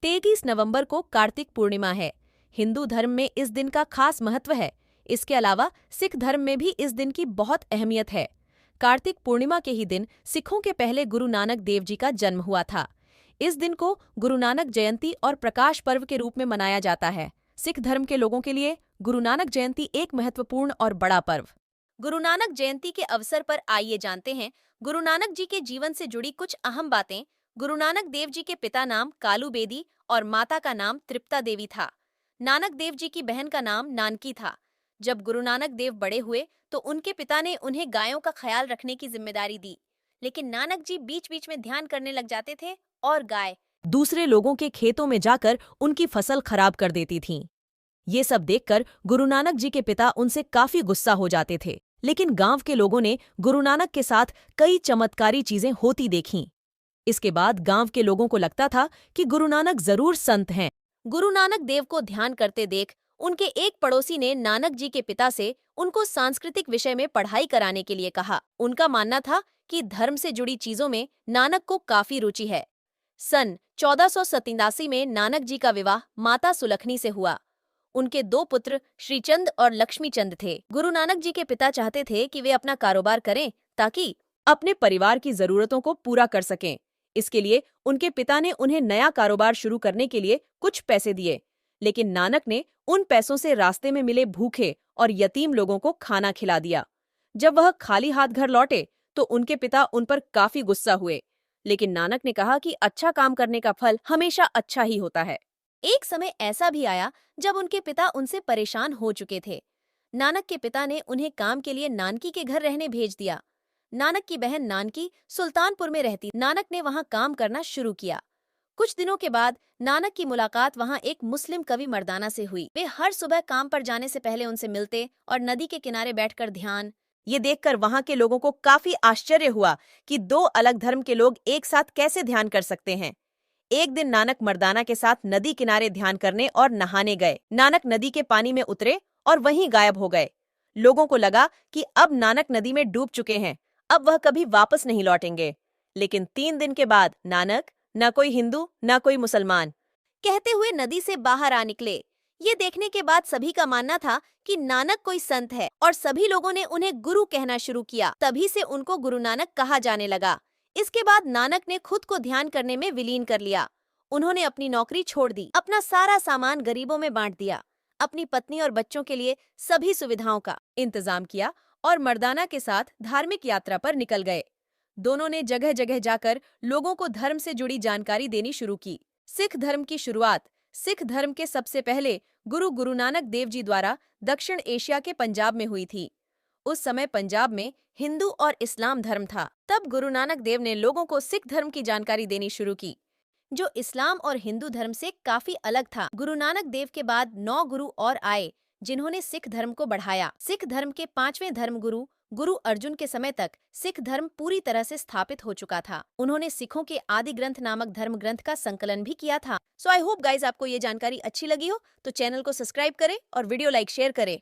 23 नवंबर को कार्तिक पूर्णिमा है। हिंदू धर्म में इस दिन का खास महत्व है। इसके अलावा सिख धर्म में भी इस दिन की बहुत अहमियत है। कार्तिक पूर्णिमा के ही दिन सिखों के पहले गुरु नानक देव जी का जन्म हुआ था। इस दिन को गुरु नानक जयंती और प्रकाश पर्व के रूप में मनाया जाता है। सिख धर्म के लोगों के लिए गुरु नानक जयंती एक महत्वपूर्ण और बड़ा पर्व। गुरु नानक जयंती के अवसर पर आइए जानते हैं गुरु नानक जी के जीवन से जुड़ी कुछ अहम बातें। गुरु नानक देव जी के पिता नाम कालू बेदी और माता का नाम तृप्ता देवी था। नानक देव जी की बहन का नाम नानकी था। जब गुरु नानक देव बड़े हुए तो उनके पिता ने उन्हें गायों का ख्याल रखने की जिम्मेदारी दी, लेकिन नानक जी बीच बीच में ध्यान करने लग जाते थे और गाय दूसरे लोगों के खेतों में जाकर उनकी फसल खराब कर देती थीं। ये सब देखकर गुरु नानक जी के पिता उनसे काफी गुस्सा हो जाते थे, लेकिन गांव के लोगों ने गुरु नानक के साथ कई चमत्कारी चीजें होती देखीं। इसके बाद गांव के लोगों को लगता था कि गुरु नानक जरूर संत हैं। गुरु नानक देव को ध्यान करते देख उनके एक पड़ोसी ने नानक जी के पिता से उनको सांस्कृतिक विषय में पढ़ाई कराने के लिए कहा। उनका मानना था कि धर्म से जुड़ी चीजों में नानक को काफी रुचि है। सन 1487 में नानक जी का विवाह माता सुलखनी से हुआ। उनके दो पुत्र श्रीचंद और लक्ष्मीचंद थे। गुरु नानक जी के पिता चाहते थे कि वे अपना कारोबार करें ताकि अपने परिवार की जरूरतों को पूरा कर सकें। इसके लिए उनके पिता ने उन्हें नया कारोबार शुरू करने के लिए कुछ पैसे दिए, लेकिन नानक ने उन पैसों से रास्ते में मिले भूखे और यतीम लोगों को खाना खिला दिया। जब वह खाली हाथ घर लौटे तो उनके पिता उन पर काफी गुस्सा हुए, लेकिन नानक ने कहा कि अच्छा काम करने का फल हमेशा अच्छा ही होता है। एक समय ऐसा भी आया जब उनके पिता उनसे परेशान हो चुके थे। नानक के पिता ने उन्हें काम के लिए नानकी के घर रहने भेज दिया। नानक की बहन नानकी सुल्तानपुर में रहती। नानक ने वहां काम करना शुरू किया। कुछ दिनों के बाद नानक की मुलाकात वहां एक मुस्लिम कवि मर्दाना से हुई। वे हर सुबह काम पर जाने से पहले उनसे मिलते और नदी के किनारे बैठकर ध्यान। ये देखकर वहां के लोगों को काफी आश्चर्य हुआ कि दो अलग धर्म के लोग एक साथ कैसे ध्यान कर सकते हैं। एक दिन नानक मर्दाना के साथ नदी किनारे ध्यान करने और नहाने गए। नानक नदी के पानी में उतरे और वहीं गायब हो गए। लोगों को लगा कि अब नानक नदी में डूब चुके हैं, अब वह कभी वापस नहीं लौटेंगे। लेकिन 3 दिन के बाद नानक न कोई हिंदू न कोई मुसलमान कहते हुए नदी से बाहर आ निकले। ये देखने के बाद सभी का मानना था कि नानक कोई संत है और सभी लोगों ने उन्हें गुरु कहना शुरू किया। तभी से उनको गुरु नानक कहा जाने लगा। इसके बाद नानक ने खुद को ध्यान करने में विलीन कर लिया। उन्होंने अपनी नौकरी छोड़ दी, अपना सारा सामान गरीबों में बांट दिया, अपनी पत्नी और बच्चों के लिए सभी सुविधाओं का इंतजाम किया और मर्दाना के साथ धार्मिक यात्रा पर निकल गए। दोनों ने जगह जगह जाकर लोगों को धर्म से जुड़ी जानकारी देनी शुरू की। सिख धर्म की शुरुआत सिख धर्म के सबसे पहले गुरु नानक देव जी द्वारा दक्षिण एशिया के पंजाब में हुई थी। उस समय पंजाब में हिंदू और इस्लाम धर्म था। तब गुरु नानक देव ने लोगों को सिख धर्म की जानकारी देनी शुरू की, जो इस्लाम और हिंदू धर्म से काफी अलग था। गुरु नानक देव के बाद 9 गुरु और आए, जिन्होंने सिख धर्म को बढ़ाया। सिख धर्म के 5वें धर्म गुरु गुरु अर्जुन के समय तक सिख धर्म पूरी तरह से स्थापित हो चुका था। उन्होंने सिखों के आदि ग्रंथ नामक धर्म ग्रंथ का संकलन भी किया था। सो आई होप गाइज आपको ये जानकारी अच्छी लगी हो तो चैनल को सब्सक्राइब करें और वीडियो लाइक शेयर करें।